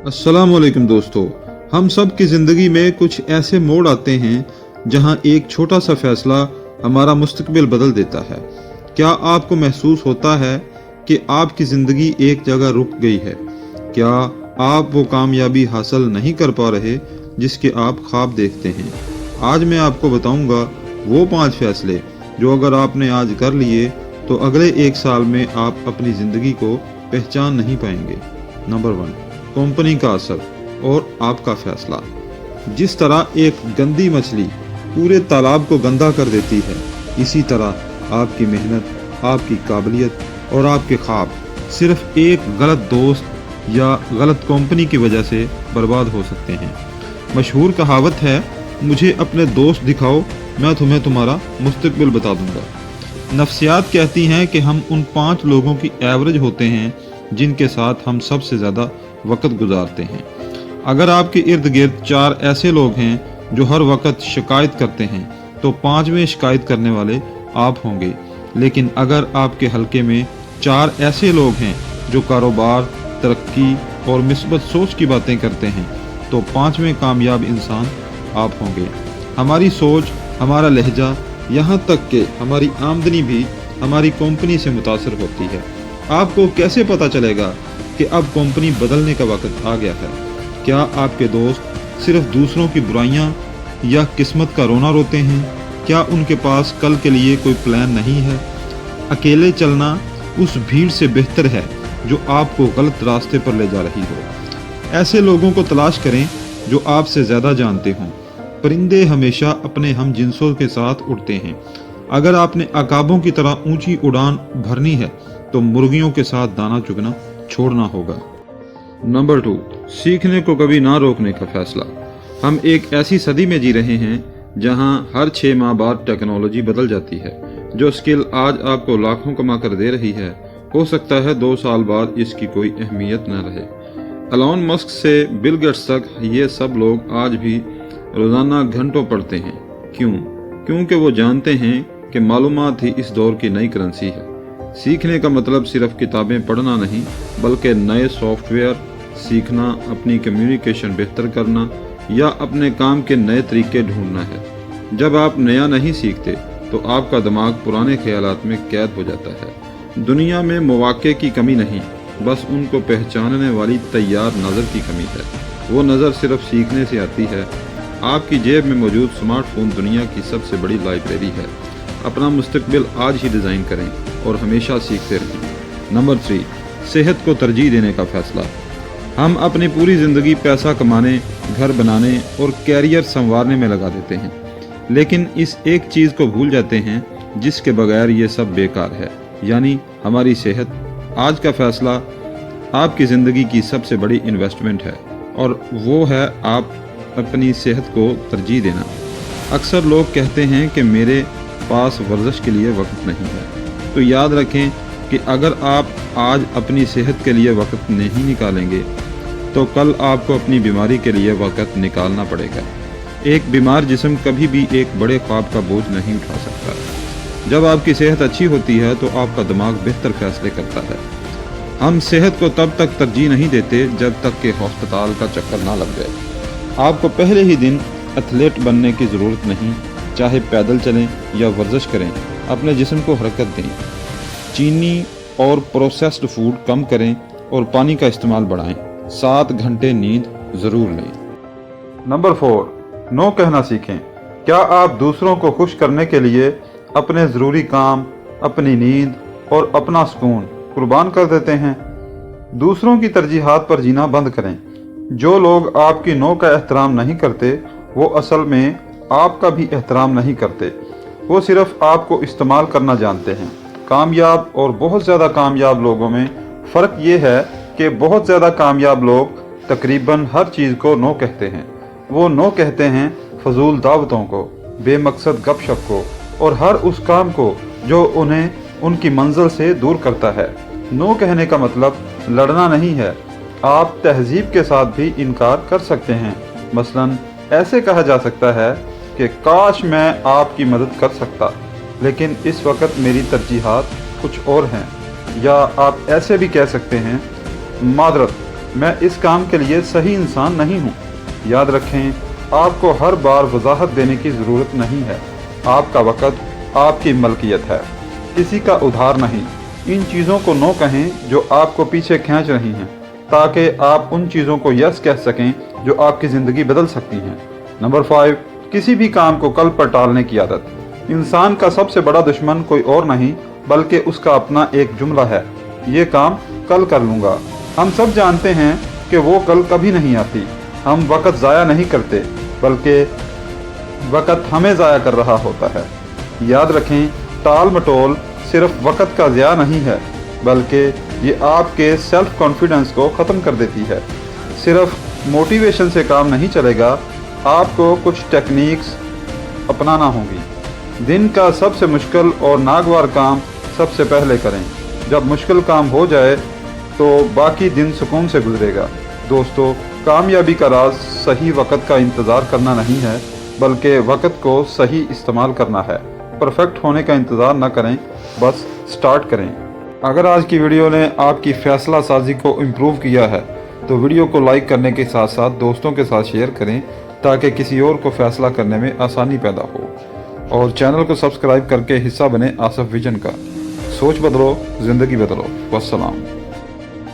अस्सलामुअलैकुम दोस्तों, हम सब की ज़िंदगी में कुछ ऐसे मोड़ आते हैं जहां एक छोटा सा फैसला हमारा मुस्तकबिल बदल देता है। क्या आपको महसूस होता है कि आपकी ज़िंदगी एक जगह रुक गई है? क्या आप वो कामयाबी हासिल नहीं कर पा रहे जिसके आप ख्वाब देखते हैं? आज मैं आपको बताऊंगा वो 5 फैसले जो अगर आपने आज कर लिए तो अगले 1 साल में आप अपनी ज़िंदगी को पहचान नहीं पाएंगे। नंबर 1, कंपनी का असर और आपका फैसला। जिस तरह एक गंदी मछली पूरे तालाब को गंदा कर देती है, इसी तरह आपकी मेहनत, आपकी काबिलियत और आपके ख्वाब सिर्फ एक गलत दोस्त या गलत कंपनी की वजह से बर्बाद हो सकते हैं। मशहूर कहावत है, मुझे अपने दोस्त दिखाओ, मैं तुम्हें तुम्हारा मुस्तकबिल बता दूंगा। नफ्सियात कहती हैं कि हम उन 5 लोगों की एवरेज होते हैं जिनके साथ हम सबसे ज़्यादा वक्त गुजारते हैं। अगर आपके इर्द गिर्द 4 ऐसे लोग हैं जो हर वक्त शिकायत करते हैं तो 5वें शिकायत करने वाले आप होंगे। लेकिन अगर आपके हलके में 4 ऐसे लोग हैं जो कारोबार, तरक्की और मिस्बत सोच की बातें करते हैं तो 5वें कामयाब इंसान आप होंगे। हमारी सोच, हमारा लहजा, यहाँ तक कि हमारी आमदनी भी हमारी कंपनी से मुतासर होती है। आपको कैसे पता चलेगा कि अब कंपनी बदलने का वक्त आ गया है? क्या आपके दोस्त सिर्फ दूसरों की बुराइयां या किस्मत का रोना रोते हैं? क्या उनके पास कल के लिए कोई प्लान नहीं है? अकेले चलना उस भीड़ से बेहतर है जो आपको गलत रास्ते पर ले जा रही हो। ऐसे लोगों को तलाश करें जो आपसे ज़्यादा जानते हों। परिंदे हमेशा अपने हम जिन्सों के साथ उड़ते हैं। अगर आपने अकाबों की तरह ऊंची उड़ान भरनी है तो मुर्गियों के साथ दाना चुगना छोड़ना होगा। नंबर 2, सीखने को कभी ना रोकने का फैसला। हम एक ऐसी सदी में जी रहे हैं जहां हर 6 माह बाद टेक्नोलॉजी बदल जाती है। जो स्किल आज आपको लाखों कमा कर दे रही है, हो सकता है 2 साल बाद इसकी कोई अहमियत न रहे। एलन मस्क से बिल गेट्स तक ये सब लोग आज भी रोज़ाना घंटों पढ़ते हैं। क्यों? क्योंकि वो जानते हैं कि मालूमात ही इस दौर की नई करेंसी है। सीखने का मतलब सिर्फ किताबें पढ़ना नहीं, बल्कि नए सॉफ्टवेयर सीखना, अपनी कम्युनिकेशन बेहतर करना या अपने काम के नए तरीके ढूंढना है। जब आप नया नहीं सीखते तो आपका दिमाग पुराने ख्यालात में कैद हो जाता है। दुनिया में मौके की कमी नहीं, बस उनको पहचानने वाली तैयार नज़र की कमी है। वो नज़र सिर्फ सीखने से आती है। आपकी जेब में मौजूद स्मार्टफोन दुनिया की सबसे बड़ी लाइब्रेरी है। अपना मुस्तकबिल आज ही डिज़ाइन करें और हमेशा सीखते रहें। नंबर 3, सेहत को तरजीह देने का फैसला। हम अपनी पूरी ज़िंदगी पैसा कमाने, घर बनाने और कैरियर संवारने में लगा देते हैं, लेकिन इस एक चीज़ को भूल जाते हैं जिसके बगैर ये सब बेकार है, यानी हमारी सेहत। आज का फैसला आपकी ज़िंदगी की सबसे बड़ी इन्वेस्टमेंट है और वो है आप अपनी सेहत को तरजीह देना। अक्सर लोग कहते हैं कि मेरे पास वर्जिश के लिए वक्त नहीं है, तो याद रखें कि अगर आप आज अपनी सेहत के लिए वक्त नहीं निकालेंगे तो कल आपको अपनी बीमारी के लिए वक्त निकालना पड़ेगा। एक बीमार जिस्म कभी भी एक बड़े ख्वाब का बोझ नहीं उठा सकता। जब आपकी सेहत अच्छी होती है तो आपका दिमाग बेहतर फैसले करता है। हम सेहत को तब तक तरजीह नहीं देते जब तक कि हस्पताल का चक्कर ना लग जाए। आपको पहले ही दिन एथलीट बनने की ज़रूरत नहीं। चाहे पैदल चलें या वर्जिश करें, अपने जिस्म को हरकत दें। चीनी और प्रोसेस्ड फूड कम करें और पानी का इस्तेमाल बढ़ाएं। 7 घंटे नींद ज़रूर लें। नंबर 4, नो कहना सीखें। क्या आप दूसरों को खुश करने के लिए अपने ज़रूरी काम, अपनी नींद और अपना सुकून कुर्बान कर देते हैं? दूसरों की तरजीहात पर जीना बंद करें। जो लोग आपकी नो का एहतराम नहीं करते वो असल में आपका भी एहतराम नहीं करते। वो सिर्फ आपको इस्तेमाल करना जानते हैं। कामयाब और बहुत ज़्यादा कामयाब लोगों में फ़र्क ये है कि बहुत ज़्यादा कामयाब लोग तकरीबन हर चीज़ को नो कहते हैं। वो नो कहते हैं फजूल दावतों को, बेमकसद गपशप को और हर उस काम को जो उन्हें उनकी मंजिल से दूर करता है। नो कहने का मतलब लड़ना नहीं है। आप तहजीब के साथ भी इनकार कर सकते हैं। मसलन ऐसे कहा जा सकता है कि काश मैं आपकी मदद कर सकता, लेकिन इस वक्त मेरी तरजीहात कुछ और हैं। या आप ऐसे भी कह सकते हैं, मादरत मैं इस काम के लिए सही इंसान नहीं हूँ। याद रखें, आपको हर बार वजाहत देने की ज़रूरत नहीं है। आपका वक़्त आपकी मलकियत है, किसी का उधार नहीं। इन चीज़ों को नो कहें जो आपको पीछे खींच रही हैं, ताकि आप उन चीज़ों को यस कह सकें जो आपकी ज़िंदगी बदल सकती हैं। नंबर 5, किसी भी काम को कल पर टालने की आदत। इंसान का सबसे बड़ा दुश्मन कोई और नहीं बल्कि उसका अपना एक जुमला है, ये काम कल कर लूँगा। हम सब जानते हैं कि वो कल कभी नहीं आती। हम वक़्त ज़ाया नहीं करते बल्कि वक़्त हमें ज़ाया कर रहा होता है। याद रखें, टाल मटोल सिर्फ वक़्त का ज़िया नहीं है बल्कि ये आपके सेल्फ कॉन्फिडेंस को ख़त्म कर देती है। सिर्फ मोटिवेशन से काम नहीं चलेगा, आपको कुछ टेक्निक्स अपनाना होंगी। दिन का सबसे मुश्किल और नागवार काम सबसे पहले करें। जब मुश्किल काम हो जाए तो बाकी दिन सुकून से गुजरेगा। दोस्तों, कामयाबी का राज सही वक़्त का इंतज़ार करना नहीं है बल्कि वक़्त को सही इस्तेमाल करना है। परफेक्ट होने का इंतज़ार न करें, बस स्टार्ट करें। अगर आज की वीडियो ने आपकी फ़ैसला साजी को इम्प्रूव किया है तो वीडियो को लाइक करने के साथ साथ दोस्तों के साथ शेयर करें ताकि किसी और को फ़ैसला करने में आसानी पैदा हो। और चैनल को सब्सक्राइब करके हिस्सा बने आसफ विजन का। सोच बदलो, ज़िंदगी बदलो। वस्सलाम।